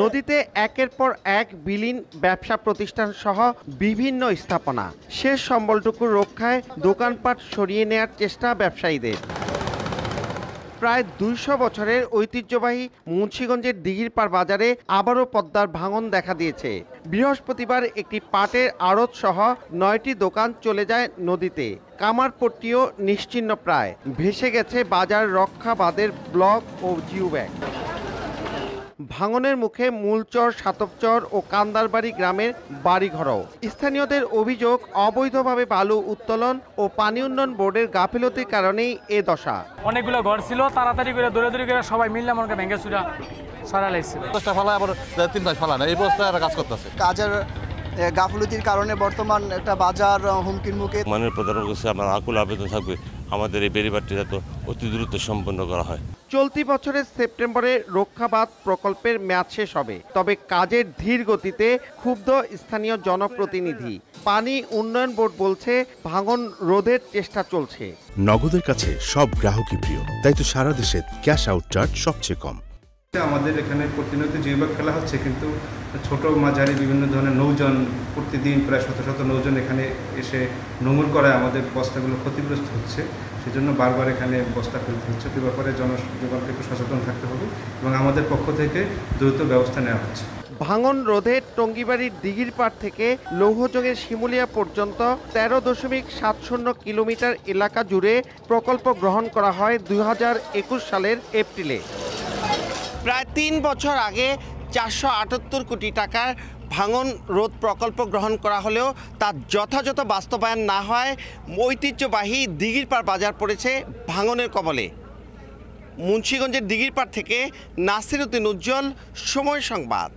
নদীতে একের পর এক বিলীন ব্যবসা প্রতিষ্ঠান সহ বিভিন্ন স্থাপনা, শেষ সম্বলটুকু রক্ষায় দোকানপাট সরিয়ে নেয়ার চেষ্টা ব্যবসায়ীদের। প্রায় ২০০ বছরের ঐতিহ্যবাহী মুন্সিগঞ্জের দিঘিরপাড় বাজারে আবারও পদ্মার ভাঙন দেখা দিয়েছে। বৃহস্পতিবার একটি পাটের আড়ত সহ ৯টি দোকান চলে যায় নদীতে। কামারপট্টিও নিশ্চিহ্ন প্রায়, ভেসে গেছে বাজার রক্ষা বাঁধের ব্লক ও জিও ব্যাগ। ভাঙনের মুখে মূলচর, সাতবচর ও কান্দারবাড়ি গ্রামের বাড়িঘরও। স্থানীয়দের অভিযোগ, অবৈধভাবে বালু উত্তোলন ও পানি উন্নয়ন বোর্ডের গাফিলতির কারণেই এ দশা। অনেকগুলো ঘর ছিল, তাড়াতাড়ি করে দৌড়াদৌড়ি করে সবাই মিললে আমাকে ভেঙে চুরা সারা লাগছে। তিন মাস ফেলা না, এই বস্তায় কাজ করতেছে। কাজের গাফলতির কারণে বর্তমান একটা বাজার হুমকির মুখে। মাননীয় প্রধানমন্ত্রীর কাছে আমার আকুল আবেদন থাকবে, আমাদের এই বেড়িবাঁধটি যাতে অতি দ্রুত সম্পন্ন করা হয়। চলতি বছরের সেপ্টেম্বরে রক্ষাবাঁধ প্রকল্পের মেয়াদ শেষ হবে, তবে কাজের ধীর গতিতে ক্ষুব্ধ স্থানীয় জনপ্রতিনিধি। পানি উন্নয়ন বোর্ড বলছে ভাঙন রোধের চেষ্টা চলছে। নগদের কাছে সব গ্রাহকই প্রিয়, তাই তো সারা দেশে ক্যাশ আউট চার্জ সবচেয়ে কম। আমাদের এখানে প্রতিনিয়ত জিওব্যাগ ফেলা হচ্ছে, কিন্তু ছোট মাঝারি বিভিন্ন ধরনের নৌযান প্রতিদিন প্রায় শত শত নৌযান এখানে এসে নোঙর করায় আমাদের বস্তাগুলো ক্ষতিগ্রস্ত হচ্ছে। সেজন্য বারবার এখানে বস্তা ফেলতে হচ্ছে। এ ব্যাপারে জনগণকে একটু সচেতন থাকতে হবে এবং আমাদের পক্ষ থেকে দ্রুত ব্যবস্থা নেওয়া হচ্ছে। ভাঙন রোধে টঙ্গীবাড়ির দিঘিরপাড় থেকে লৌহজংয়ের শিমুলিয়া পর্যন্ত ১৩.৭০ কিলোমিটার এলাকা জুড়ে প্রকল্প গ্রহণ করা হয় ২০২১ সালের এপ্রিলে। প্রায় ৩ বছর আগে ৪৭৮ কোটি টাকার ভাঙন রোধ প্রকল্প গ্রহণ করা হলেও তার যথাযথ বাস্তবায়ন না হয় ঐতিহ্যবাহী দিঘিরপাড় বাজার পড়েছে ভাঙনের কবলে। মুন্সিগঞ্জের দিঘিরপাড় থেকে নাসির উদ্দিন উজ্জ্বল, সময় সংবাদ।